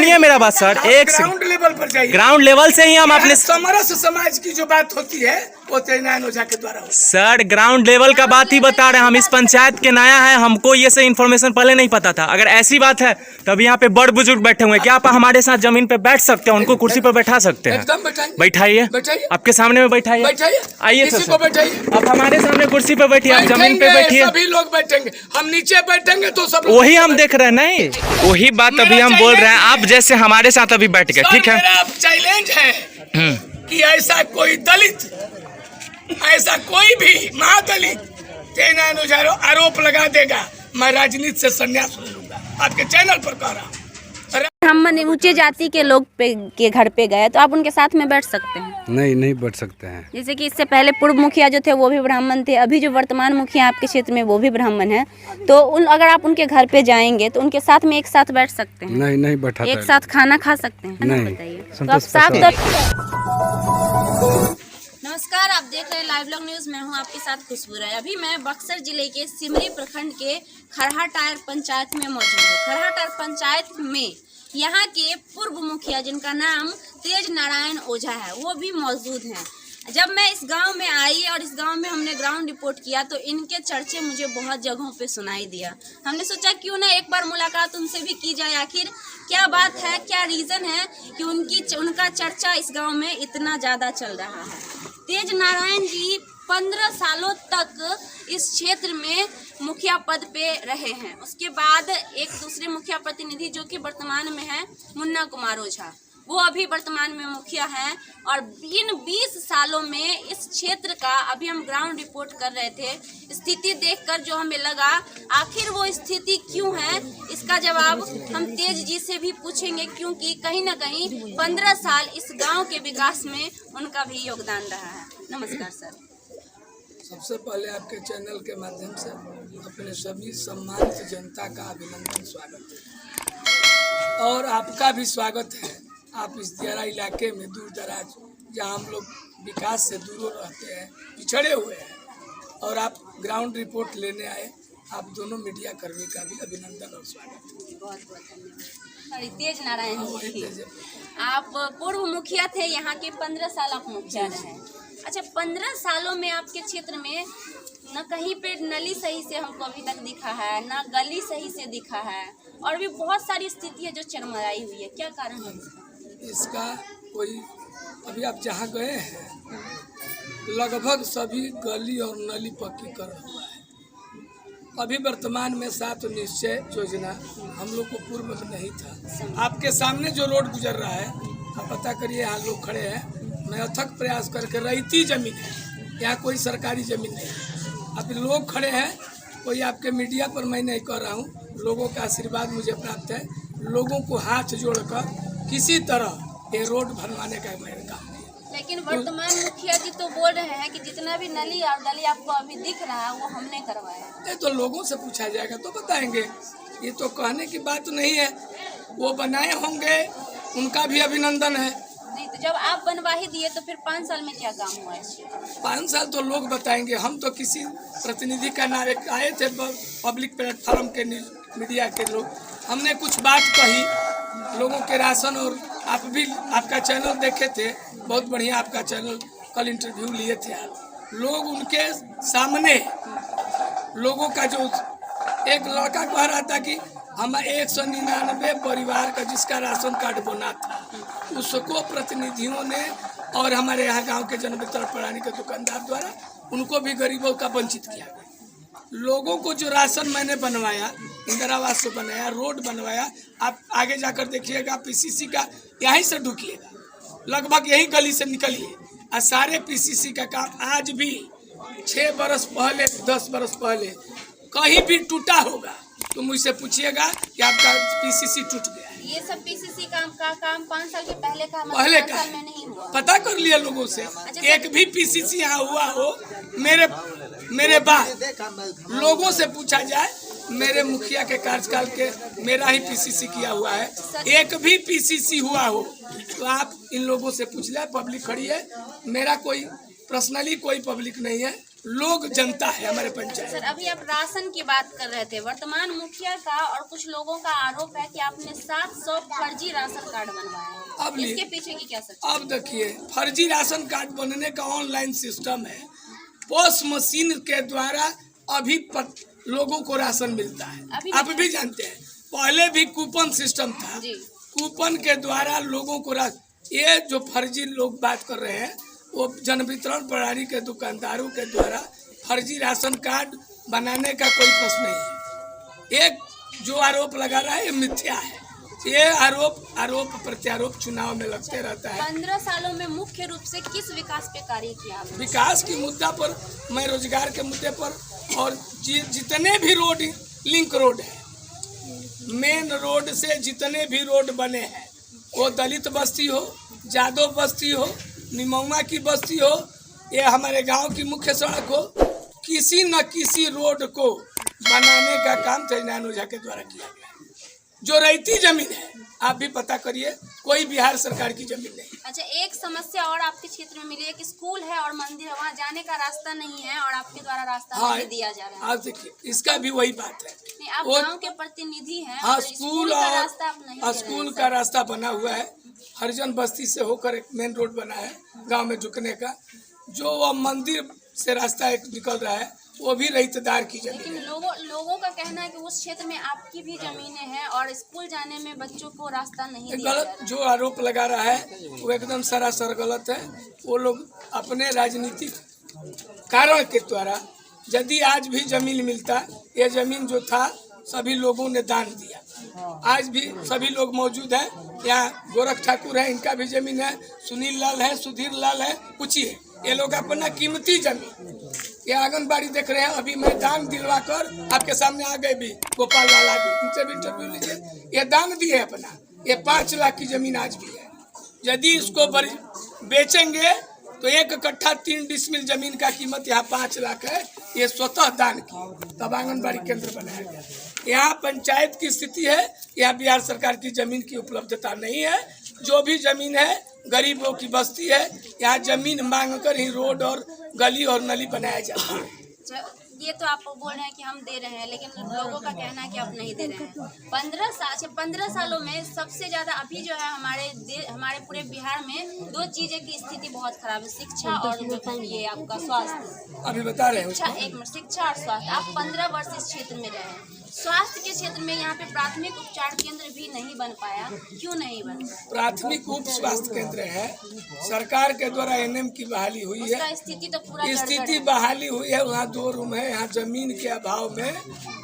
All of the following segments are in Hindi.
सुनिए मेरा बात सर, एक ग्राउंड लेवल पर जाइए। ग्राउंड लेवल से ही हम अपने समरस समाज की जो बात होती है वो तेजनारायण ओझा के द्वारा होती है। सर ग्राउंड लेवल का बात ही बता रहे हैं, हम इस पंचायत के नया है, हमको ये से इन्फॉर्मेशन पहले नहीं पता था। अगर ऐसी बात है तब यहाँ पे बड़ बुजुर्ग बैठे हुए हैं, क्या आप हमारे साथ जमीन पे बैठ सकते हैं, उनको कुर्सी पर बैठा सकते हैं? एकदम बैठाइए। बैठाइए, आपके सामने में बैठाइए, आइए किसी को बैठाइए। आप हमारे सामने कुर्सी पे बैठिए, आप जमीन पे बैठिए। सभी लोग बैठेंगे, हम नीचे बैठेंगे तो सब वही हम देख रहे हैं। नहीं वही बात अभी हम बोल रहे हैं, आप जैसे हमारे साथ अभी बैठ गए, ठीक है? मेरा चैलेंज है कि ऐसा कोई दलित, ऐसा कोई भी महादलित तेजनारायण ओझा आरोप लगा देगा, मैं राजनीति से संन्यास ले लूंगा। आपके चैनल पर कह रहा हूँ। हम ऊंचे जाति के लोग के घर पे गए तो आप उनके साथ में बैठ सकते हैं? नहीं बैठ सकते हैं। जैसे कि इससे पहले पूर्व मुखिया जो थे वो भी ब्राह्मण थे, अभी जो वर्तमान मुखिया आपके क्षेत्र में वो भी ब्राह्मण है, तो अगर आप उनके घर पे जाएंगे तो उनके साथ में एक साथ बैठ सकते हैं? नहीं बैठा, एक साथ खाना खा सकते हैं? नहीं। बताइए तो आप साथ। नमस्कार, आप देख रहे हैं लाइव लॉग न्यूज़। मैं हूं आपके साथ खुशबू राय। अभी मैं बक्सर जिले के सिमरी प्रखंड के खरहाटायर पंचायत में मौजूद हूँ। खरहाटायर पंचायत में यहाँ के पूर्व मुखिया जिनका नाम तेजनारायण ओझा है वो भी मौजूद हैं। जब मैं इस गांव में आई और इस गांव में हमने ग्राउंड रिपोर्ट किया तो इनके चर्चे मुझे बहुत जगहों पे सुनाई दिया। हमने सोचा क्यों ना एक बार मुलाकात उनसे भी की जाए, आखिर क्या बात है, क्या रीज़न है कि उनका चर्चा इस गांव में इतना ज़्यादा चल रहा है। तेजनारायण जी 15 सालों तक इस क्षेत्र में मुखिया पद पे रहे हैं। उसके बाद एक दूसरे मुखिया प्रतिनिधि जो कि वर्तमान में है मुन्ना कुमार ओझा, वो अभी वर्तमान में मुखिया हैं। और इन 20 सालों में इस क्षेत्र का अभी हम ग्राउंड रिपोर्ट कर रहे थे, स्थिति देखकर जो हमें लगा आखिर वो स्थिति क्यों है, इसका जवाब हम तेज जी से भी पूछेंगे, क्योंकि कहीं ना कहीं 15 साल इस गांव के विकास में उनका भी योगदान रहा है। नमस्कार सर। सबसे पहले आपके चैनल के माध्यम से अपने सभी सम्मानित जनता का अभिनंदन, स्वागत है। और आपका भी स्वागत है। आप इस दियारा इलाके में दूर दराज जहाँ हम लोग विकास से दूर रहते हैं, पिछड़े हुए हैं, और आप ग्राउंड रिपोर्ट लेने आए, आप दोनों मीडिया कर्मी का भी अभिनंदन और स्वागत है। बहुत बहुत धन्यवाद। तेजनारायण जी, आप पूर्व मुखिया थे, यहाँ के 15 साल आप मुखिया रहे। अच्छा, 15 सालों में आपके क्षेत्र में न कहीं पे नली सही से हमको अभी तक दिखा है, न गली सही से दिखा है, और भी बहुत सारी स्थिति है जो चरमराई हुई है। क्या कारण है इसका? कोई अभी आप जहाँ गए हैं लगभग सभी गली और नली पक्की कर हुआ है। अभी वर्तमान में 7 निश्चय योजना हम लोग को पूर्व में नहीं था। आपके सामने जो रोड गुजर रहा है, आप पता करिए, यहाँ लोग खड़े हैं, मैं अथक प्रयास करके, रईती जमीन है, यहाँ कोई सरकारी जमीन नहीं है। अभी लोग खड़े हैं, कोई आपके मीडिया पर मैं नहीं कह रहा हूँ, लोगों का आशीर्वाद मुझे प्राप्त है। लोगों को हाथ जोड़कर किसी तरह ये रोड बनवाने का मेरा काम है। लेकिन वर्तमान मुखिया जी तो बोल रहे हैं कि जितना भी नली और गली आपको अभी दिख रहा है वो हमने करवाया है। तो लोगों से पूछा जाएगा तो बताएंगे, ये तो कहने की बात नहीं है। वो बनाए होंगे, उनका भी अभिनंदन है। नहीं तो जब आप बनवा ही दिए तो फिर 5 साल में क्या काम हुआ है? 5 साल तो लोग बताएंगे। हम तो किसी प्रतिनिधि का नारे आए थे, पब्लिक प्लेटफॉर्म के मीडिया के लोग, हमने कुछ बात कही लोगों के राशन, और आप भी आपका चैनल देखे थे, बहुत बढ़िया आपका चैनल, कल इंटरव्यू लिए थे आप लोग। उनके सामने लोगों का जो एक लड़का कह रहा था कि हम 199 परिवार का जिसका राशन कार्ड बना था, उसको प्रतिनिधियों ने और हमारे यहाँ गांव के जनमित्र प्राणी के दुकानदार द्वारा उनको भी गरीबों का वंचित किया गया। लोगों को जो राशन मैंने बनवाया, इंदिरा आवास से बनाया, रोड बनवाया, आप आगे जाकर देखिएगा, पीसीसी का यहीं से ढुकिएगा, लगभग यही गली से निकलिए, और सारे पीसीसी का काम आज भी 6 बरस पहले, 10 बरस पहले कहीं भी टूटा होगा तो मुझसे पूछिएगा कि आपका पीसीसी टूट गया है। ये सब पीसीसी काम 5 साल के पहले का साल में नहीं हुआ। पता कर लिया लोगों से। अच्छा, एक भी पीसीसी यहाँ हुआ हो मेरे बाद लोगों से पूछा जाए, मेरे मुखिया के कार्यकाल के मेरा ही पीसीसी किया हुआ है। एक भी पीसीसी हुआ हो तो आप इन लोगों से पूछ ले। पब्लिक खड़ी है, मेरा कोई पर्सनली कोई पब्लिक नहीं है, लोग जनता है हमारे पंचायत। सर, अभी आप राशन की बात कर रहे थे। वर्तमान मुखिया का और कुछ लोगों का आरोप है कि आपने 700 फर्जी राशन कार्ड बनवाए हैं। अब इसके पीछे की क्या सच्चाई? अब देखिए, फर्जी राशन कार्ड बनने का ऑनलाइन सिस्टम है। पोस्ट मशीन के द्वारा अभी लोगों को राशन मिलता है। आप भी जानते हैं, पहले भी कूपन सिस्टम था। कूपन के द्वारा लोगों को ये जो फर्जी लोग बात कर रहे हैं वो जन वितरण प्रणाली के दुकानदारों के द्वारा फर्जी राशन कार्ड बनाने का कोई प्रश्न नहीं है। एक जो आरोप लगा रहा है ये मिथ्या है। ये आरोप प्रत्यारोप चुनाव में लगते रहता है। 15 सालों में मुख्य रूप से किस विकास पे कार्य किया? विकास के मुद्दा पर, मैं रोजगार के मुद्दे पर, और जितने भी रोड, लिंक रोड है, मेन रोड से जितने भी रोड बने हैं, वो दलित बस्ती हो, जादव बस्ती हो, निमौमा की बस्ती हो, ये हमारे गांव की मुख्य सड़क हो, किसी न किसी रोड को बनाने का काम तेजनारायण ओझा के द्वारा किया गया। जो रैयती जमीन है, आप भी पता करिए, कोई बिहार सरकार की जमीन नहीं। अच्छा, एक समस्या और आपके क्षेत्र में मिली है कि स्कूल है और मंदिर है, वहाँ जाने का रास्ता नहीं है और आपके द्वारा रास्ता नहीं दिया जा रहा है। आप देखिए, इसका भी वही बात है। नहीं, आप गांव के प्रतिनिधि हैं। हाँ, स्कूल का रास्ता आप नहीं दे रहे हैं। स्कूल का रास्ता बना हुआ है, हरिजन बस्ती से होकर एक मेन रोड बना है गांव में झुकने का। जो वह मंदिर से रास्ता एक निकल रहा है वो भी रईतदार की जमीन है। लेकिन लोगों का कहना है कि उस क्षेत्र में आपकी भी जमीनें हैं और स्कूल जाने में बच्चों को रास्ता नहीं दिया जा रहा। जो आरोप लगा रहा है वो एकदम सरासर गलत है। वो लोग अपने राजनीतिक कारण के द्वारा, यदि आज भी जमीन मिलता, ये जमीन जो था सभी लोगों ने दान दिया। आज भी सभी लोग मौजूद हैं यहाँ। गोरख ठाकुर है, इनका भी जमीन है, सुनील लाल है, सुधीर लाल है, पूछिए, ये लोग अपना कीमती जमीन, ये आंगनबाड़ी देख रहे हैं, अभी मैं दान दिलवा कर आपके सामने आ गए भी, गोपाल लाल आगे, उनसे भी इंटरव्यू लीजिए, ये दान दिए अपना। ये 5 लाख की जमीन आज भी है। यदि इसको बेचेंगे तो 1 कट्ठा 3 डिसमिल जमीन का कीमत यहाँ 5 लाख है। ये स्वतः दान की, तब आंगनबाड़ी केंद्र बनाया गया। यहाँ पंचायत की स्थिति है, यहाँ बिहार सरकार की जमीन की उपलब्धता नहीं है। जो भी जमीन है गरीबों की बस्ती है, यहाँ जमीन मांग कर ही रोड और गली और नली बनाया जाता है। ये तो आप बोल रहे हैं कि हम दे रहे हैं, लेकिन लोगों का कहना है कि आप नहीं दे रहे हैं। 15 सालों में सबसे ज्यादा अभी जो है हमारे पूरे बिहार में 2 चीजें की स्थिति बहुत खराब है, शिक्षा और ये आपका स्वास्थ्य। अभी बता रहे हैं शिक्षा और स्वास्थ्य। आप 15 वर्ष इस क्षेत्र में रहे हैं। स्वास्थ्य के क्षेत्र में यहाँ पे प्राथमिक उपचार केंद्र भी नहीं बन पाया, क्यों नहीं बन पाया? प्राथमिक उप स्वास्थ्य केंद्र है, सरकार के द्वारा एनएम की बहाली हुई है। स्थिति तो पूरा स्थिति बहाली हुई है, वहाँ 2 रूम है। यहाँ जमीन के अभाव में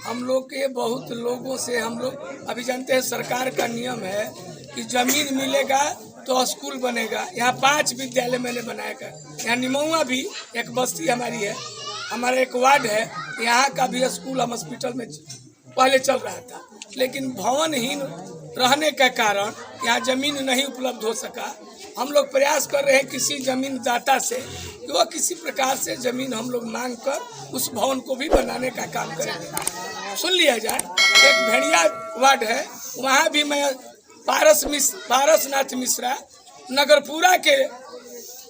हम लोग के बहुत लोगों से, हम लोग अभी जानते हैं सरकार का नियम है कि जमीन मिलेगा तो स्कूल बनेगा। यहाँ 5 विद्यालय मैंने बनाया। यहाँ निमौआ भी एक बस्ती हमारी है, हमारा एक वार्ड है, यहाँ का भी स्कूल हम हॉस्पिटल में पहले चल रहा था, लेकिन भवनहीन रहने के कारण यहाँ जमीन नहीं उपलब्ध हो सका। हम लोग प्रयास कर रहे हैं किसी जमीन दाता से कि वो किसी प्रकार से जमीन हम लोग मांग कर उस भवन को भी बनाने का काम करेंगे। सुन लिया जाए, एक भेड़िया वार्ड है, वहाँ भी मैं पारसनाथ मिश्रा नगरपुरा के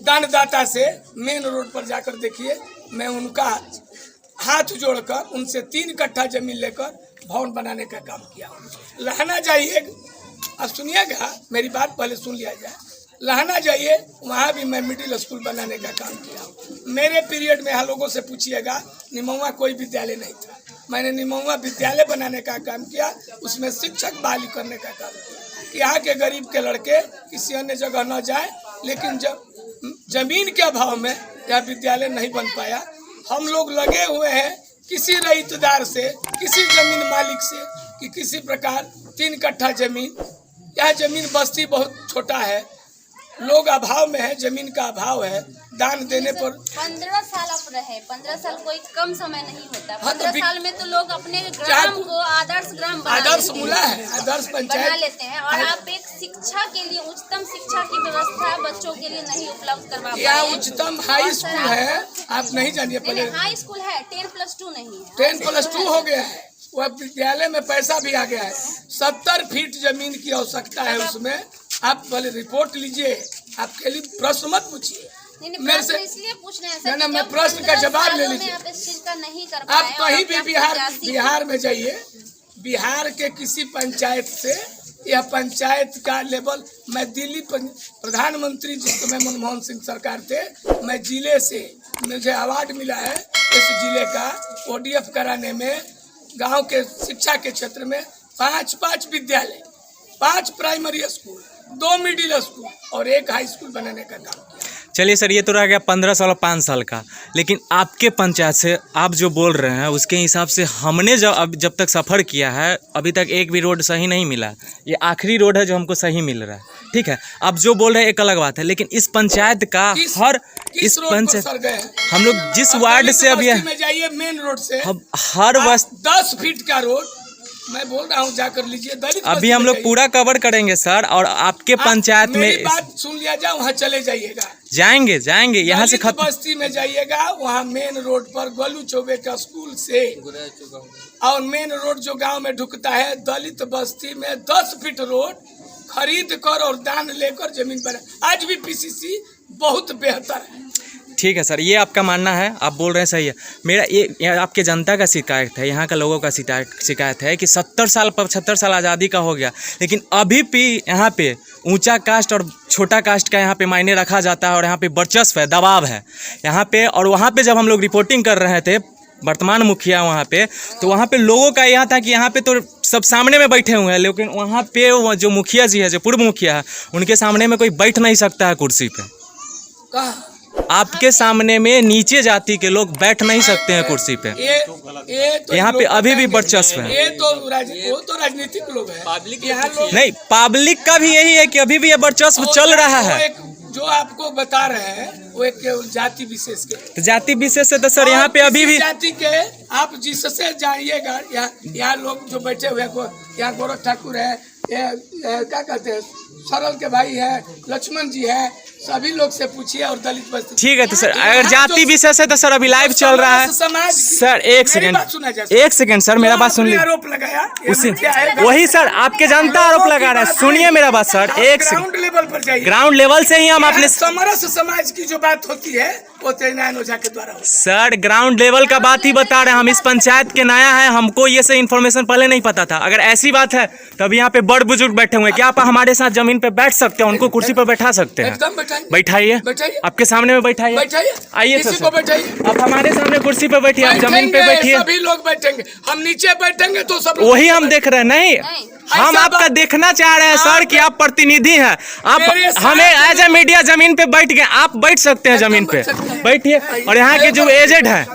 दानदाता से मेन रोड पर जाकर देखिए, मैं उनका हाथ जोड़कर उनसे 3 कट्ठा जमीन लेकर भवन बनाने का काम किया। लहना जाइए, अब सुनिएगा मेरी बात, पहले सुन लिया जाए। लहना जाइए, वहाँ भी मैं मिडिल स्कूल बनाने का काम किया। मेरे पीरियड में यहाँ लोगों से पूछिएगा, निमौआ कोई विद्यालय नहीं था, मैंने निमौआ विद्यालय बनाने का काम किया, उसमें शिक्षक बहाली करने का काम किया। यहाँ के गरीब के लड़के किसी अन्य जगह न जाए, लेकिन जब जमीन के अभाव में यह विद्यालय नहीं बन पाया। हम लोग लगे हुए हैं किसी रईतदार से, किसी जमीन मालिक से कि किसी प्रकार 3 कट्ठा जमीन, यह जमीन बस्ती बहुत छोटा है, लोग अभाव में है, जमीन का अभाव है, दान देने पर 15 साल आप रहे। 15 साल कोई कम समय नहीं होता। 15 साल में तो लोग अपने ग्राम को आदर्श ग्राम आदर्श मूला है, आदर्श पंचायत बना लेते हैं। और आप एक शिक्षा के लिए, उच्चतम शिक्षा की व्यवस्था बच्चों के लिए नहीं उपलब्ध करवा पाए। यहाँ उच्चतम हाई स्कूल है, आप नहीं जानिए। पहले हाई स्कूल है, 10+2 नहीं है, 10+2 हो गया है। वह विद्यालय में पैसा भी आ गया है। 70 फीट जमीन की आवश्यकता है उसमें। आप पहले रिपोर्ट लीजिए, आप खाली प्रश्न मत पूछिए, मेरे से इसलिए पूछ रहे हैं सर ना कि मैं जब प्रश्न का 15 जवाब ले सालों में लीजिए। आप इस चीज का नहीं कर आप पाए और कहीं भी अपना प्रत्याशी बिहार में जाइए, बिहार के किसी पंचायत से यह पंचायत का लेवल, मैं दिल्ली प्रधानमंत्री जिस समय मनमोहन सिंह सरकार थे, मैं जिले से मुझे अवार्ड मिला है इस जिले का ODF कराने में। गांव के शिक्षा के क्षेत्र में 5 विद्यालय, 5 प्राइमरी स्कूल, 2 मिडिल स्कूल और 1 हाई स्कूल बनाने का काम किया। चलिए सर, ये तो रह गया 15 साल और 5 साल का, लेकिन आपके पंचायत से आप जो बोल रहे हैं उसके हिसाब से हमने जब तक सफ़र किया है अभी तक एक भी रोड सही नहीं मिला। ये आखिरी रोड है जो हमको सही मिल रहा है। ठीक है, आप जो बोल रहे हैं एक अलग बात है, लेकिन इस पंचायत का इस पंचायत हम लोग जिस वार्ड से अभी में जाइए, मेन रोड से हर 10 फीट का रोड, मैं बोल रहा हूँ जाकर लीजिए। दलित अभी हम लोग पूरा कवर करेंगे सर, और आपके पंचायत में मेरी बात सुन लिया जाए, वहाँ चले जाइएगा। जाएंगे यहाँ से दलित बस्ती में जाइएगा, वहाँ मेन रोड पर गोलू चौबे का स्कूल से और मेन रोड जो गांव में ढुकता है, दलित बस्ती में 10 फीट रोड खरीद कर और दान लेकर जमीन पर आज भी PCC बहुत बेहतर है। ठीक है सर, ये आपका मानना है, आप बोल रहे हैं सही है। मेरा ये आपके जनता का शिकायत है, यहाँ का लोगों का शिकायत है कि 70 साल 75 साल आज़ादी का हो गया, लेकिन अभी भी यहाँ पे ऊंचा कास्ट और छोटा कास्ट का यहाँ पे मायने रखा जाता है और यहाँ पे वर्चस्व है, दबाव है यहाँ पे। और वहाँ पे जब हम लोग रिपोर्टिंग कर रहे थे वर्तमान मुखिया वहाँ पे, तो वहाँ पे लोगों का यह था कि यहाँ पे तो सब सामने में बैठे हुए हैं, लेकिन वहाँ पे जो मुखिया जी है, जो पूर्व मुखिया है, उनके सामने में कोई बैठ नहीं सकता है कुर्सी पे। कहाँ आपके सामने में नीचे जाति के लोग बैठ नहीं सकते हैं कुर्सी पे। ये तो यहाँ पे अभी भी वर्चस्व है। ये तो वो तो राजनीतिक लोग हैं, पब्लिक यहाँ लोग नहीं, पब्लिक का भी यही है कि अभी भी ये वर्चस्व चल रहा है। जो आपको बता रहे हैं वो एक जाति विशेष के, तो जाति विशेष से तो सर यहाँ पे अभी भी जाति के आप जिससे जाइएगा, यहाँ लोग जो बैठे हुए हैं, यहाँ गोरख ठाकुर है, क्या कहते हैं, सरल के भाई है, लक्ष्मण जी है, सभी लोग से पूछिए और दलित बस्ती। ठीक है, तो सर अगर जाति विशेष है तो सर अभी लाइव चल रहा है। सर एक सेकंड सर, मेरा बात सुन लीजिए। आरोप लगाया उसी वही सर, आपके जनता आरोप लगा रहा है, सुनिए मेरा बात सर। एक ग्राउंड लेवल पर जाइए, ग्राउंड लेवल से ही हम अपने समरस समाज की जो बात होती है वो तेजनारायण ओझा के द्वारा होती है। सर ग्राउंड लेवल का बात ही बता रहे हैं हम। इस पंचायत के नया है, हमको ये से इन्फॉर्मेशन पहले नहीं पता था। अगर ऐसी बात है तब यहाँ पे बड़ बुजुर्ग बैठे हुए हैं, क्या आप हमारे साथ जमीन पे बैठ सकते हैं, उनको कुर्सी पर बैठा सकते हैं? एकदम बैठाइए, आपके सामने में बैठाइए, आइए सर, आप हमारे सामने कुर्सी पे बैठिए, आप जमीन पे बैठिए। सभी लोग बैठेंगे, हम नीचे बैठेंगे तो सब वही हम देख रहे हैं। नहीं, हम आपका देखना चाह रहे हैं सर कि आप प्रतिनिधि हैं, आप हमें एज ए मीडिया जमीन पे बैठ गए, आप बैठ सकते हैं जमीन पे, बैठिए। और यहाँ के जो एजेड हैं,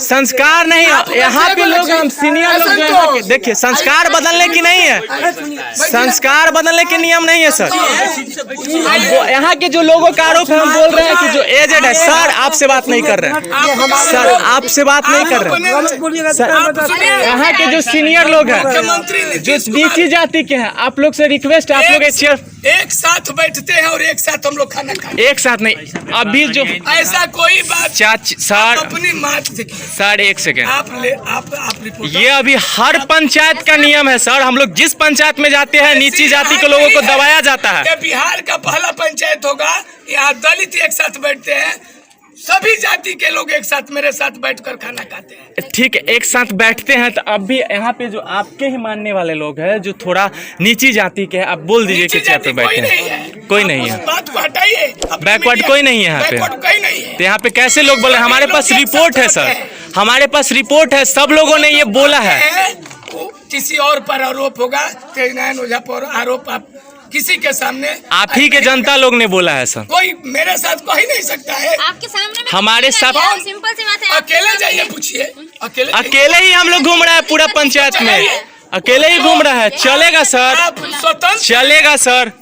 संस्कार नहीं, यहाँ पे लोग हम सीनियर लोग जो यहाँ के, देखिए संस्कार बदलने की नहीं है, संस्कार बदलने के नियम नहीं है सर। यहाँ के जो लोगों का आरोप है, हम बोल रहे हैं कि जो एजेड है, सर आपसे बात नहीं कर रहे हैं, सर आपसे बात नहीं कर रहे हैं सर। यहाँ के जो सीनियर लोग हैं, जो नीची जाति के हैं, आप लोग से रिक्वेस्ट है, आप लोग एक साथ बैठते हैं और एक साथ हम लोग खाना खाते हैं। एक साथ नहीं, अभी जो ऐसा कोई बात सर, अपनी बात सर एक सेकेंड, आप रिपोर्ट, ये अभी हर पंचायत का नियम है सर। हम लोग जिस पंचायत में जाते हैं, नीची जाति के लोगों को दबाया जाता है। ये बिहार का पहला पंचायत होगा, यहाँ दलित एक साथ बैठते हैं, सभी जाति के लोग एक साथ मेरे साथ बैठकर खाना खाते हैं। ठीक है, एक साथ बैठते हैं। तो अब भी यहाँ पे जो आपके ही मानने वाले लोग हैं, जो थोड़ा नीची जाति के, आप बोल दीजिए कि चेयर पे बैठे हैं, कोई नहीं है, बात को हटाइए, बैकवर्ड कोई नहीं है यहाँ पे। तो यहाँ पे कैसे लोग बोले? हमारे पास रिपोर्ट है सर, हमारे पास रिपोर्ट है, सब लोगों ने ये बोला है। किसी और पर आरोप होगा, तेजनारायण ओझा पर आरोप आप किसी के सामने, आप ही के जनता लोग ने बोला है सर। कोई मेरे साथ कह ही नहीं सकता है। आपके सामने हमारे साथ सिंपल सी बात है, अकेले जाइए, पूछिए, अकेले ही हम लोग घूम रहे हैं पूरा पंचायत में, अकेले ही घूम रहा है। चलेगा सर, आप स्वतंत्र, चलेगा सर,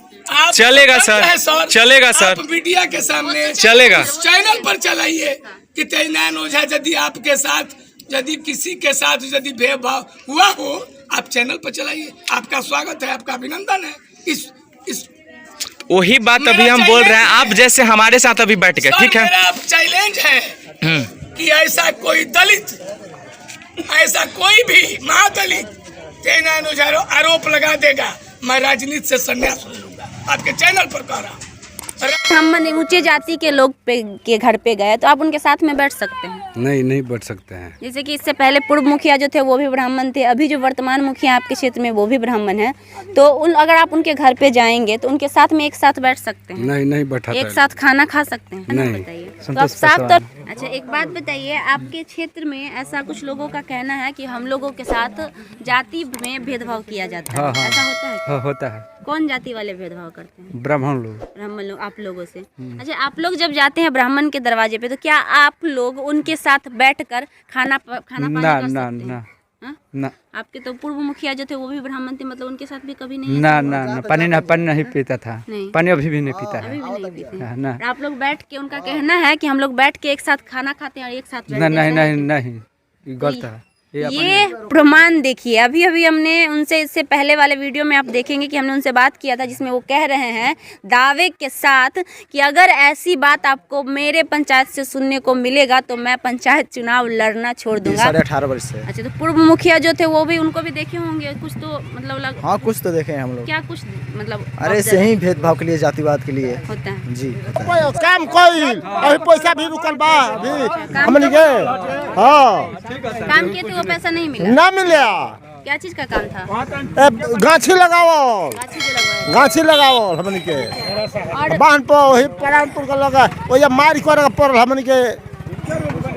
चलेगा सर, चलेगा सर, मीडिया के सामने चलेगा, चैनल पर चलाइए कि तेजनारायण ओझा यदि आपके साथ, यदि किसी के साथ यदि भेदभाव हुआ हो, आप चैनल पर चलाइए। आपका स्वागत है, आपका अभिनंदन है। इस वही बात अभी हम बोल रहे हैं, आप जैसे हमारे साथ अभी बैठ गए, ठीक है। मेरा चैलेंज है कि ऐसा कोई दलित, ऐसा कोई भी महादलित तेजनारायण ओझा आरोप लगा देगा, मैं राजनीति से संन्यास ले लूंगा। आपके चैनल पर कह रहा हूँ, ब्राह्मण ऊंचे जाति के लोग के घर पे गए तो आप उनके साथ में बैठ सकते हैं? नहीं बैठ सकते हैं। जैसे कि इससे पहले पूर्व मुखिया जो थे वो भी ब्राह्मण थे, अभी जो वर्तमान मुखिया आपके क्षेत्र में वो भी ब्राह्मण है, तो अगर आप उनके घर पे जाएंगे तो उनके साथ में एक साथ बैठ सकते हैं? नहीं बैठा, एक साथ खाना खा सकते हैं? नहीं। बताइए तो आप साफ तौर। अच्छा एक बात बताइए, आपके क्षेत्र में ऐसा कुछ लोगों का कहना है कि हम लोगों के साथ जाति में भेदभाव किया जाता है, ऐसा होता है? हाँ होता है। कौन जाति वाले भेदभाव करते हैं? ब्राह्मण लोग। ब्राह्मण लोग आप लोगों से। अच्छा आप लोग जब जाते हैं ब्राह्मण के दरवाजे पे तो क्या आप लोग उनके साथ बैठकर खाना पानी कर सकते हैं? हाँ? ना आपके तो पूर्व मुखिया जो थे वो भी ब्राह्मण थे, मतलब उनके साथ भी कभी नहीं? ना पानी नहीं पीता था। नहीं। पानी अभी भी नहीं पीता है। अभी भी नहीं पीते हैं। ना आप लोग बैठ के, उनका कहना है कि हम लोग बैठ के एक साथ खाना खाते हैं और एक साथ बैठते हैं। नहीं गलत है ये प्रमाण देखिए, अभी अभी हमने उनसे, इससे पहले वाले वीडियो में आप देखेंगे कि हमने उनसे बात किया था जिसमें वो कह रहे हैं दावे के साथ कि अगर ऐसी बात आपको मेरे पंचायत से सुनने को मिलेगा तो मैं पंचायत चुनाव लड़ना छोड़ दूंगा। 18.5 वर्ष से। अच्छा तो पूर्व मुखिया जो थे वो भी, उनको भी देखे होंगे कुछ तो, मतलब हाँ कुछ तो देखे हैं हम लोग। क्या कुछ मतलब? अरे सही भेदभाव के लिए, जातिवाद के लिए होता है जी। काम कोई अभी पैसा भी रुकल बा अभी हमनी के। हाँ काम किए थे वो पैसा नहीं मिला? ना मिला। क्या चीज का काम था? गाछी लगाओ, गाछी जो लगवाए। गाछी लगाओ हमनी के और बांध पर वही परानपुर का लगा वही मारी करे पड़ल हमनी के,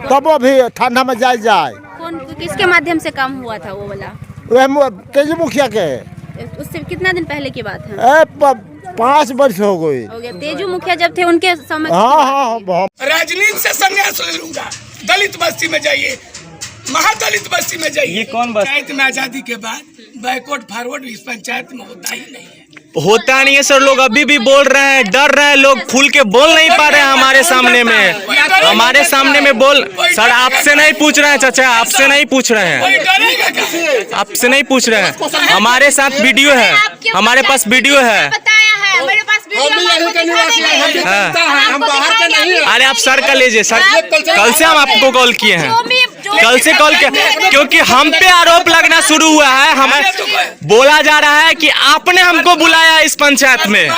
तबो भी ठंडा में जाए। कौन किसके माध्यम से काम हुआ था वो वाला? वह तेजी मुखिया के। उससे कितना दिन पहले की बात है? 5 वर्ष हो गई। हो गया। तेजू मुखिया जब थे उनके समय? हाँ राजनीति से संन्यास ले लूंगा। दलित बस्ती में जाइए, महादलित बस्ती में जाइए। ये कौन बस्ती? पंचायत में आजादी के बाद बैकवर्ड फॉरवर्ड इस पंचायत में होता ही नहीं है। होता नहीं है सर, लोग अभी भी बोल रहे हैं, डर रहे हैं, लोग खुल के बोल नहीं पा रहे हैं हमारे सामने में बोल। सर आपसे नहीं पूछ रहे हैं चाचा, आपसे नहीं पूछ रहे हैं, आपसे नहीं पूछ रहे हैं। हमारे साथ वीडियो है, हमारे पास वीडियो है। मेरे पास वीडियो अरे आप सर का लीजिए सर, कल से हम आपको कॉल किए हैं, कल से कॉल किया क्योंकि हम पे आरोप लगना शुरू हुआ है। हमें बोला जा रहा है कि आपने हमको बुलाया इस पंचायत में।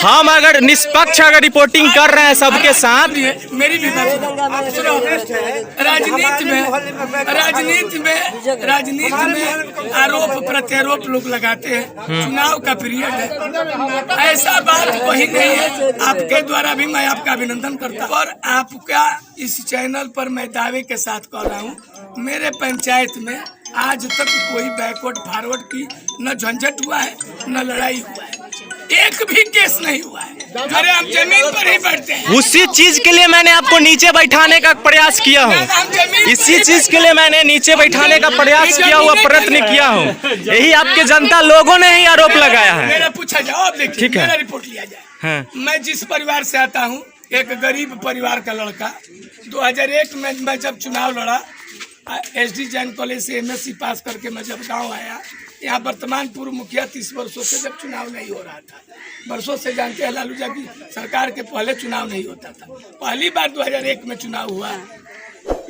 हम अगर निष्पक्ष अगर रिपोर्टिंग कर रहे हैं सबके साथ। मेरी भी राजनीति में आरोप प्रत्यारोप लोग लगाते हैं। चुनाव का पीरियड है, ऐसा बात वही नहीं है। आपके द्वारा भी मैं आपका अभिनंदन करता हूँ और आपका इस चैनल पर मैं दावे के साथ कह रहा हूँ, मेरे पंचायत में आज तक कोई बैकवर्ड फॉरवर्ड की न झंझट हुआ है न लड़ाई हुआ है, एक भी केस नहीं हुआ है। अरे हम जमीन पर ही बैठते हैं। उसी चीज के लिए मैंने आपको नीचे बैठाने का प्रयास किया हूँ, इसी चीज के लिए मैंने नीचे बैठाने का प्रयास किया हुआ, प्रयत्न किया हूँ। यही आपके जनता लोगों ने ही आरोप लगाया है। मेरा पूछा जवाब देखिए, ठीक है, मेरा रिपोर्ट लिया जाए। हाँ। मैं जिस परिवार से आता हूँ, एक गरीब परिवार का लड़का, 2001 में मैं जब चुनाव लड़ा, SD जैन कॉलेज से MSc पास करके मैं जब गांव आया, यहाँ वर्तमान पूर्व मुखिया 30 वर्षों से जब चुनाव नहीं हो रहा था, वर्षों से जानते हैं लालू जी की सरकार के पहले चुनाव नहीं होता था, पहली बार 2001 में चुनाव हुआ,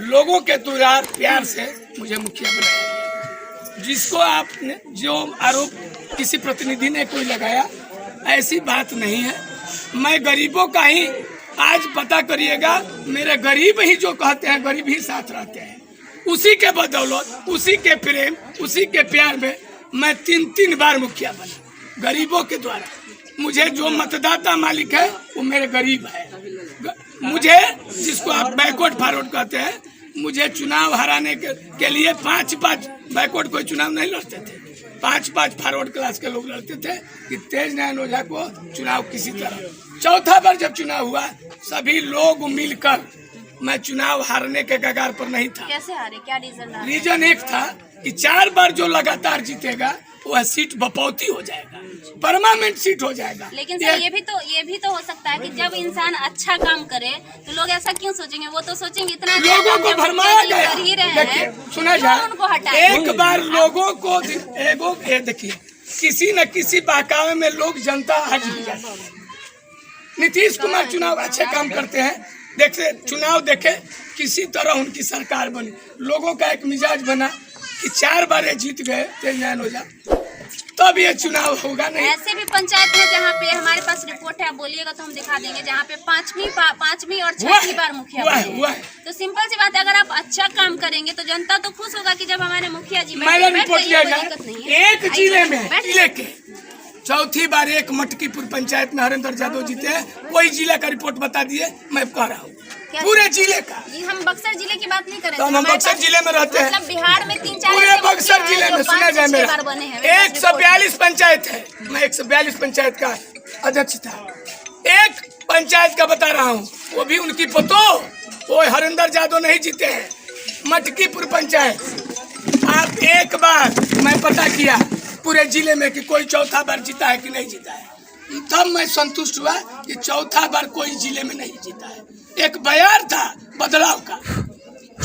लोगों के दुलार प्यार से मुझे मुखिया बनाया गया। जिसको आपने जो आरोप किसी प्रतिनिधि ने कोई लगाया, ऐसी बात नहीं है। मैं गरीबों का ही, आज पता करिएगा, मेरे गरीब ही जो कहते हैं, गरीब ही साथ रहते हैं। उसी के बदौलत, उसी के प्रेम, उसी के प्यार में मैं 3 बार मुखिया बना, गरीबों के द्वारा। मुझे जो मतदाता मालिक है वो मेरे गरीब है। मुझे, जिसको आप बैकवर्ड फॉरवर्ड कहते हैं, मुझे चुनाव हराने के लिए 5 बैकवर्ड कोई चुनाव नहीं लड़ते थे, 5 फॉरवर्ड क्लास के लोग लड़ते थे कि तेज नयन ओझा को चुनाव किसी तरह। चौथा बार जब चुनाव हुआ, सभी लोग मिलकर, मैं चुनाव हारने के कगार पर नहीं था। कैसे हारे? क्या रीजन रहा? रीजन एक था कि 4 बार जो लगातार जीतेगा वह सीट बपौती हो जाएगा, परमानेंट सीट हो जाएगा। लेकिन सर ये भी तो हो सकता है कि जब इंसान अच्छा काम करे तो लोग ऐसा क्यों सोचेंगे? वो तो सोचेंगे इतना लोगों को भरमाया गया। देखिए सुना जाए, एक बार लोगों को देखिए, किसी न किसी बहकावे में लोग जनता हट भी जाती है। नीतीश कुमार चुनाव अच्छे काम करते हैं, देखते चुनाव देखे, किसी तरह उनकी सरकार बनी, लोगों का एक मिजाज बना कि 4 बार जीत गए तेज नयन ओझा, तब ये चुनाव होगा नहीं। ऐसे भी पंचायत है जहाँ पे हमारे पास रिपोर्ट है, आप बोलिएगा तो हम दिखा देंगे, जहाँ पे पांचवी और छठी बार मुखिया बने हुआ हैं। है। तो सिंपल सी बात है, अगर आप अच्छा काम करेंगे तो जनता तो खुश होगा कि जब हमारे मुखिया जी मेरा बैठ रिपोर्ट गए, किया कोई जाए दिक्कत नहीं है। एक जिले में बैठ जिले के चौथी बार एक मटकीपुर पंचायत में हरेंद्र यादव जीते हैं। कोई जिले का रिपोर्ट बता दिए, मैं कह रहा हूँ क्या? पूरे जिले का। ये हम बक्सर जिले की बात नहीं कर रहे तो थे, हम हमारे बक्सर पास- जिले में रहते हैं। मतलब बिहार में 3-4 पूरे ऐसे बक्सर मुखिया जिले हैं में जो सुना 5 जाए से 6 मेरा बार बने हैं। मेरे पास रिपोर्ट 142 पंचायत है, मैं 142 पंचायत का अध्यक्ष था। एक पंचायत का बता रहा हूँ, वो भी उनकी फोटो, वो हरेंद्र यादव नहीं जीते हैं। मटकीपुर पंचायत आप एक बार मैं पता किया पूरे जिले में कि कोई चौथा बार जीता है कि नहीं जीता है, तब मैं संतुष्ट हुआ कि चौथा बार कोई जिले में नहीं जीता है। एक बयान था बदलाव का।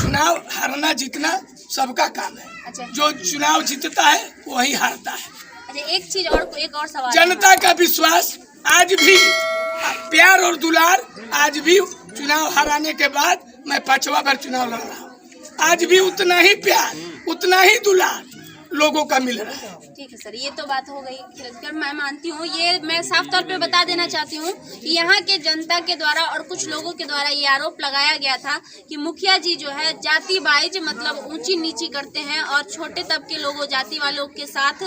चुनाव हारना जीतना सबका काम है, अच्छा। जो चुनाव जीतता है वही हारता है। अच्छा, एक और सवाल है। जनता का विश्वास आज भी, प्यार और दुलार आज भी चुनाव हराने के बाद मैं 5वां बार चुनाव लड़ रहा हूँ। आज भी उतना ही प्यार, उतना ही दुलार लोगों का मिल रहा है। ठीक है सर, ये तो बात हो गई, खैर मैं मानती हूँ। ये मैं साफ तौर पे बता देना चाहती हूँ कि यहाँ के जनता के द्वारा और कुछ लोगों के द्वारा ये आरोप लगाया गया था कि मुखिया जी जो है जाति वाइज मतलब ऊंची नीची करते हैं और छोटे तबके लोगों, जाति वालों के साथ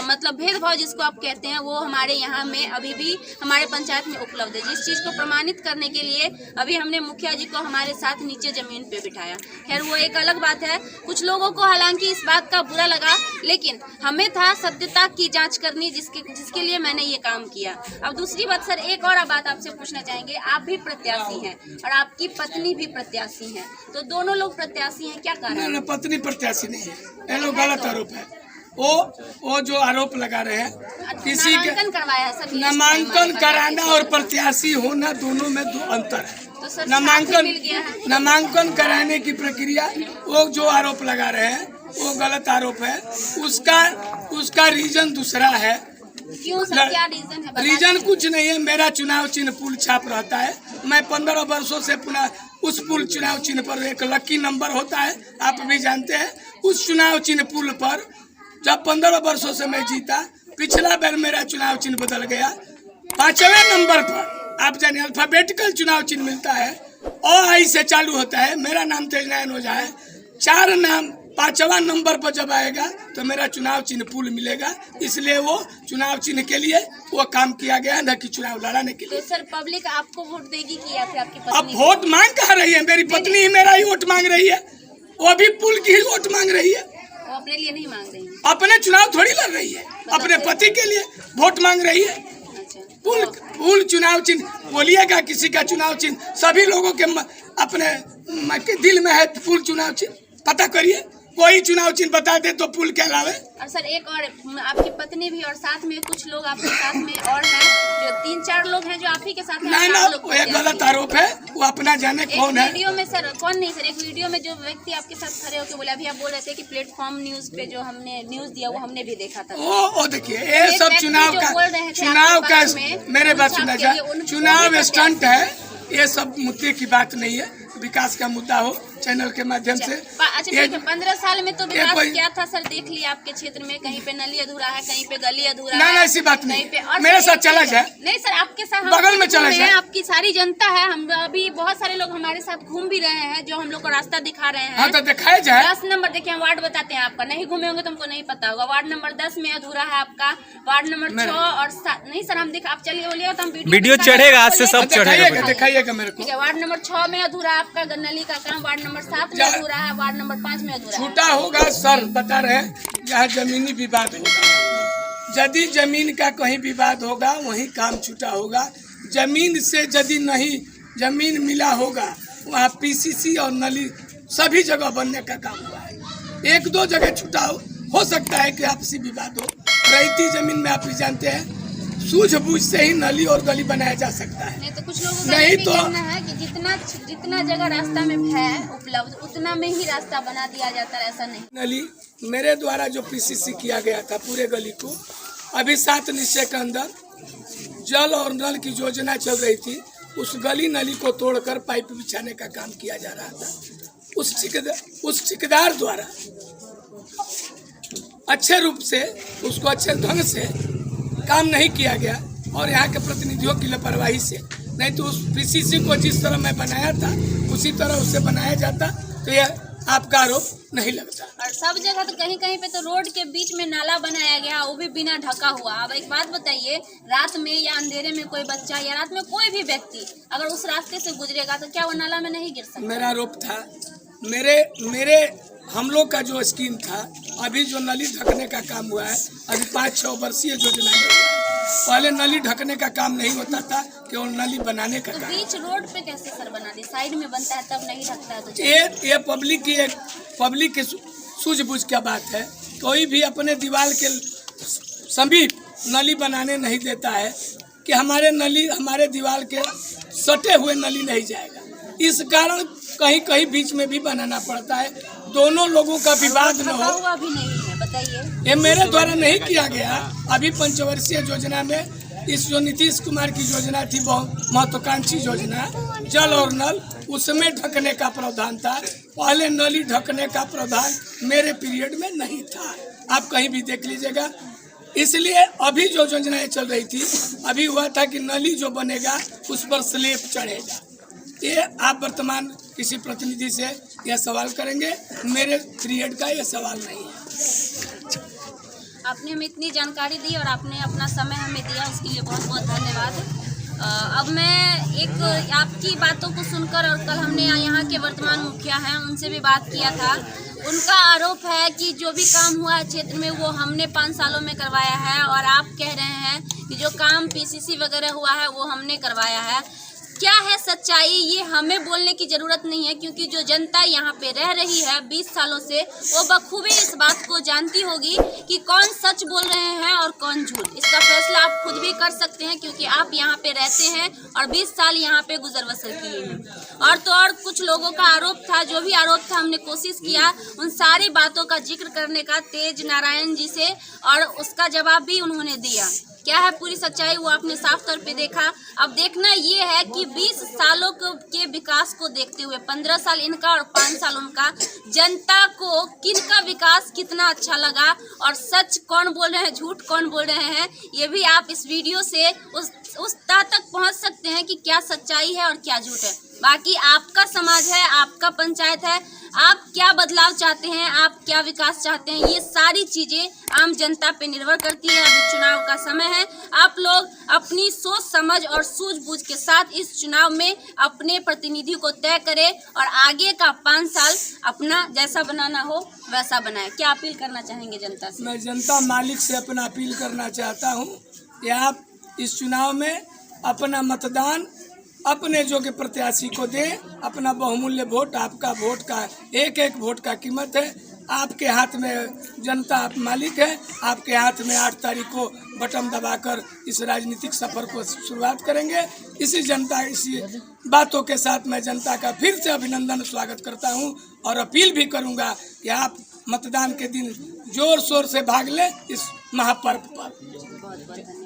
मतलब भेदभाव जिसको आप कहते हैं, वो हमारे यहाँ में अभी भी हमारे पंचायत में उपलब्ध है। जिस चीज़ को प्रमाणित करने के लिए अभी हमने मुखिया जी को हमारे साथ नीचे जमीन पे बिठाया। खैर वो एक अलग बात है। कुछ लोगों को हालांकि इस बात का बुरा लगा, लेकिन हमें था सत्यता की जांच करनी, जिसके लिए मैंने ये काम किया। अब दूसरी बात सर, एक और बात आपसे पूछना चाहेंगे। आप भी प्रत्याशी हैं और आपकी पत्नी भी प्रत्याशी हैं, तो दोनों लोग प्रत्याशी हैं, क्या कारण है? नहीं, पत्नी प्रत्याशी नहीं है, ये लोग गलत आरोप है। वो जो आरोप लगा रहे हैं किसी के नामांकन करवाया है सर, नामांकन कराना और प्रत्याशी होना दोनों में दो अंतर है। तो सर साथ मिल गया है। नामांकन कराने की प्रक्रिया, वो जो आरोप लगा रहे हैं वो गलत आरोप है। उसका रीजन दूसरा है। क्यों सर, क्या रीजन है? रीजन कुछ नहीं है। मेरा चुनाव चिन्ह पुल छाप रहता है। मैं 15 वर्षों से पुनः उस पुल चुनाव चिन्ह पर एक लकी नंबर होता है, आप भी जानते हैं। उस चुनाव चिन्ह पुल पर जब 15 वर्षों से मैं जीता, पिछला बार मेरा चुनाव चिन्ह बदल गया। 5वें नंबर पर आप जानिए अल्फाबेटिकल चुनाव चिन्ह मिलता है, आई से चालू होता है। मेरा नाम तेजनारायण ओझा है। 4 नाम 5वां नंबर पर जब आएगा तो मेरा चुनाव चिन्ह पुल मिलेगा। इसलिए वो चुनाव चिन्ह के लिए वो काम किया गया, न कि चुनाव लड़ाने के लिए। तो सर पब्लिक आपको वोट देगी कि या फिर आपकी अब पत्नी? वोट मांग कहाँ रही है? मेरी पत्नी ही मेरा ही वोट मांग रही है, वो भी पुल की ही वोट मांग रही है। वो अपने लिए नहीं मांग रही है। अपने चुनाव थोड़ी लड़ रही है, अपने पति के लिए वोट मांग रही है। अच्छा, पुल चुनाव चिन्ह बोलिएगा, किसी का चुनाव चिन्ह सभी लोगों के अपने दिल में है। पुल चुनाव चिन्ह पता करिए, कोई चुनाव चिन्ह बता दे तो पुल के अलावे। और सर एक और, आपकी पत्नी भी और साथ में कुछ लोग आपके साथ में और हैं, जो 3-4 लोग हैं जो आप ही के साथ हैं। नहीं ना, 4 लोग वो एक गलत आरोप है। वो अपना जाने कौन है। वीडियो में सर, कौन नहीं सर, एक वीडियो में जो व्यक्ति आपके साथ खड़े होकर बोले, अभी आप बोल रहे थे कि प्लेटफॉर्म न्यूज पे जो हमने न्यूज दिया वो हमने भी देखा था। ओ देखिए, ये सब चुनाव का मेरे बात सुना जाए, चुनाव स्टंट है। ये सब मुद्दे की बात नहीं है। विकास का मुद्दा हो चैनल के माध्यम से। अच्छा ठीक है, 15 साल में तो विकास क्या था सर? देख लिया आपके क्षेत्र में, कहीं पे नली अधूरा है, कहीं पे गली अधूरा है। ना ऐसी बात नहीं, और मेरे साथ चला जाए। नहीं सर, आपके साथ बगल में चला जाए। आपकी सारी जनता है, हम अभी बहुत सारे लोग हमारे साथ घूम भी रहे हैं, जो हम लोग को रास्ता दिखा रहे हैं। हाँ तो दिखाया जाए। 10 नंबर देखिए, हम वार्ड बताते हैं आपका, नहीं घूमे होंगे तुमको नहीं पता होगा। वार्ड नंबर 10 में अधूरा है आपका, वार्ड नंबर 6 और 7। नहीं सर, हम आप चलिए बोलिए तो हम वीडियो चढ़ेगा, आज से सब चढ़ेगा। दिखाइएगा मेरे को। ठीक है, वार्ड नंबर 6 में अधूरा है आपका नली का काम, वार्ड नंबर 7 में अधूरा है, वार्ड नंबर 5 में अधूरा है। छूटा होगा सर, बता रहे हैं, जहाँ जमीनी विवाद होगा। यदि जमीन का कहीं विवाद होगा वहीं काम छूटा होगा। जमीन से यदि नहीं जमीन मिला होगा, वहाँ पीसीसी और नली सभी जगह बनने का काम हुआ है। 1-2 जगह छूटा हो सकता है कि आपसी विवाद हो। रईती जमीन में आप भी जानते हैं, सूझबूझ से ही नली और गली बनाया जा सकता है। नहीं तो कुछ लोगों का नहीं ये भी तो कहना है कि जितना जगह रास्ता में है उपलब्ध, उतना में ही रास्ता बना दिया जाता है, ऐसा नहीं। नली मेरे द्वारा जो पीसीसी किया गया था पूरे गली को, अभी 7 निश्चय के अंदर जल और नल की योजना चल रही थी। उस गली नली को तोड़कर पाइप बिछाने का काम किया जा रहा था। उस ठेकेदार द्वारा अच्छे रूप से उसको अच्छे ढंग से काम नहीं किया गया और यहाँ के प्रतिनिधियों की लापरवाही से, नहीं तो उस पीसीसी को जिस तरह मैं बनाया था उसी तरह उसे बनाया जाता तो यह आपका आरोप नहीं लगता। और सब जगह तो कहीं कहीं पे तो रोड के बीच में नाला बनाया गया, वो भी बिना ढका हुआ। अब एक बात बताइए, रात में या अंधेरे में कोई बच्चा या रात में कोई भी व्यक्ति अगर उस रास्ते से गुजरेगा तो क्या वो नाला में नहीं गिर सकता? मेरा आरोप था, मेरे हम लोग का जो स्कीम था, अभी जो नली ढकने का काम हुआ है, अभी 5-6 वर्षीय योजना में हुआ है। पहले नली ढकने का काम नहीं होता था, केवल नली बनाने का तो काम। बीच रोड पे कैसे सर बना दी? साइड में बनता है तब नहीं ढकता है तो ये पब्लिक की सूझबूझ क्या बात है। कोई भी अपने दीवार के समीप नली बनाने नहीं देता है कि हमारे दीवार के सटे हुए नली नहीं जाएगा। इस कारण कहीं कहीं बीच में भी बनाना पड़ता है, दोनों लोगों का विवाद न हो। हुआ भी नहीं है, बताइए। ये मेरे द्वारा नहीं किया गया। अभी पंचवर्षीय योजना में इस जो नीतीश कुमार की योजना थी, बहुत महत्वाकांक्षी योजना जल और नल, उसमें ढकने का प्रावधान था। पहले नली ढकने का प्रावधान मेरे पीरियड में नहीं था, आप कहीं भी देख लीजिएगा। इसलिए अभी जो योजनाएं चल रही थी, अभी हुआ था कि नली जो बनेगा उस पर स्लेब चढ़ेगा। ये आप वर्तमान किसी प्रतिनिधि से यह सवाल करेंगे, मेरे पीरियड का यह सवाल नहीं है। आपने हमें इतनी जानकारी दी और आपने अपना समय हमें दिया, उसके लिए बहुत बहुत धन्यवाद। अब मैं एक आपकी बातों को सुनकर, और कल हमने यहाँ के वर्तमान मुखिया हैं उनसे भी बात किया था, उनका आरोप है कि जो भी काम हुआ है क्षेत्र में वो हमने 5 सालों में करवाया है, और आप कह रहे हैं कि जो काम पीसीसी वगैरह हुआ है वो हमने करवाया है। क्या है सच्चाई, ये हमें बोलने की ज़रूरत नहीं है, क्योंकि जो जनता यहाँ पे रह रही है 20 सालों से, वो बखूबी इस बात को जानती होगी कि कौन सच बोल रहे हैं और कौन झूठ। इसका फैसला आप खुद भी कर सकते हैं, क्योंकि आप यहाँ पे रहते हैं और 20 साल यहाँ पे गुजर बसर किए हैं। और तो और कुछ लोगों का आरोप था, जो भी आरोप था हमने कोशिश किया उन सारी बातों का जिक्र करने का तेज नारायण जी से, और उसका जवाब भी उन्होंने दिया। क्या है पूरी सच्चाई वो आपने साफ तौर पे देखा। अब देखना ये है कि 20 सालों के विकास को देखते हुए, 15 साल इनका और 5 साल उनका, जनता को किनका विकास कितना अच्छा लगा और सच कौन बोल रहे हैं, झूठ कौन बोल रहे हैं, ये भी आप इस वीडियो से उस तक पहुंच सकते हैं कि क्या सच्चाई है और क्या झूठ है। बाकी आपका समाज है, आपका पंचायत है, आप क्या बदलाव चाहते हैं, आप क्या विकास चाहते हैं, ये सारी चीज़ें आम जनता पे निर्भर करती है। अभी चुनाव का समय है, आप लोग अपनी सोच समझ और सूझबूझ के साथ इस चुनाव में अपने प्रतिनिधि को तय करें और आगे का 5 साल अपना जैसा बनाना हो वैसा बनाएं। क्या अपील करना चाहेंगे जनता से? मैं जनता मालिक से अपना अपील करना चाहता हूँ कि आप इस चुनाव में अपना मतदान अपने योग्य प्रत्याशी को दें। अपना बहुमूल्य वोट, आपका वोट का एक वोट का कीमत है। आपके हाथ में जनता आप मालिक है। आपके हाथ में 8 तारीख को बटन दबाकर इस राजनीतिक सफर को शुरुआत करेंगे। इसी बातों के साथ मैं जनता का फिर से अभिनंदन स्वागत करता हूं और अपील भी करूंगा कि आप मतदान के दिन जोर शोर से भाग लें इस महापर्व पर। बहुत बहुत धन्यवाद।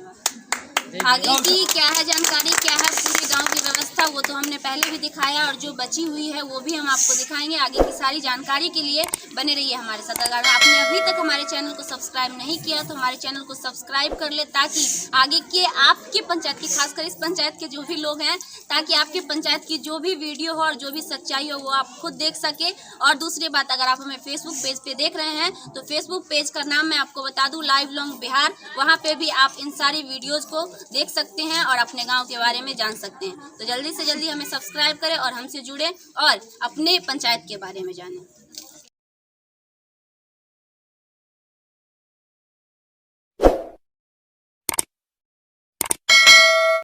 आगे की क्या है जानकारी, क्या है पूरे गांव की व्यवस्था, वो तो हमने पहले भी दिखाया और जो बची हुई है वो भी हम आपको दिखाएंगे। आगे की सारी जानकारी के लिए बने रहिए हमारे साथ। अगर आपने अभी तक हमारे चैनल को सब्सक्राइब नहीं किया तो हमारे चैनल को सब्सक्राइब कर ले, ताकि आगे के आपके पंचायत की, खासकर इस पंचायत के जो भी लोग हैं, ताकि आपके पंचायत की जो भी वीडियो हो और जो भी सच्चाई हो वो आप खुद देख सके। और दूसरी बात, अगर आप हमें फेसबुक पेज पे देख रहे हैं तो फेसबुक पेज का नाम मैं आपको बता दूं, लाइव लॉन्ग बिहार। वहाँ पे भी आप इन सारी वीडियोज़ को देख सकते हैं और अपने गांव के बारे में जान सकते हैं। तो जल्दी से जल्दी हमें सब्सक्राइब करें और हमसे जुड़ें और अपने पंचायत के बारे में जानें।